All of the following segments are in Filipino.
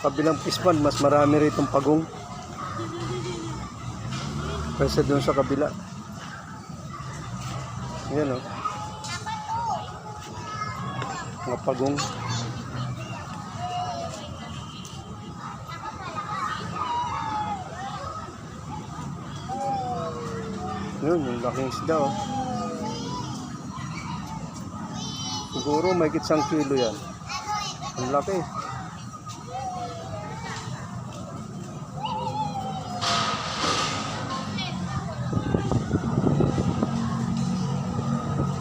Kabilang pispan, mas marami rito pagong kaysa doon sa kabila. Yan o. Mga pagong. Yun, yung laking isda o. Siguro may isang kilo yan. Ang laki.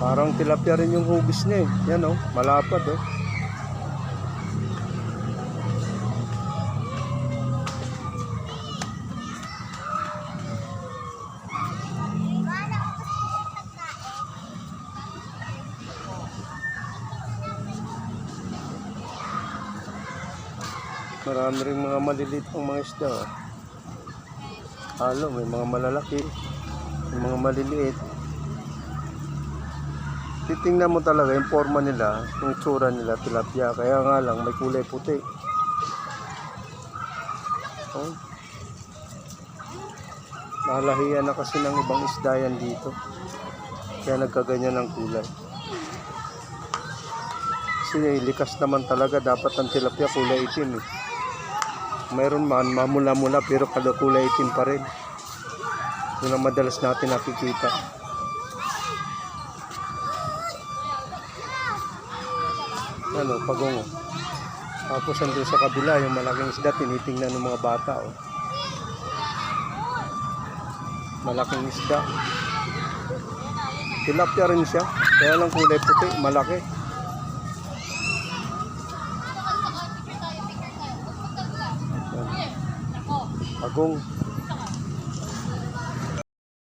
Parang tilapia rin yung hugis niya eh. Yan o, malapad o. Marami rin mga maliliit pang mga isda o. Halo, may mga malalaki, may mga maliliit. Titingnan mo talaga yung forma nila, yung tsura nila, tilapia. Kaya nga lang may kulay puti. Oh. Nalahiyan na kasi ng ibang isda yan dito. Kaya nagkaganyan ng kulay. Kasi likas naman talaga, dapat ang tilapia kulay itim eh. Mayroon man mamula-mula pero kulay itim pa rin. Yun ang madalas natin nakikita. Ano, pagong. Tapos andun sa kabila yung malaking isda, tinitingnan ng mga bata oh. Malaking isda. Tilapia rin siya, kaya lang kulay puti, malaki. Pagong.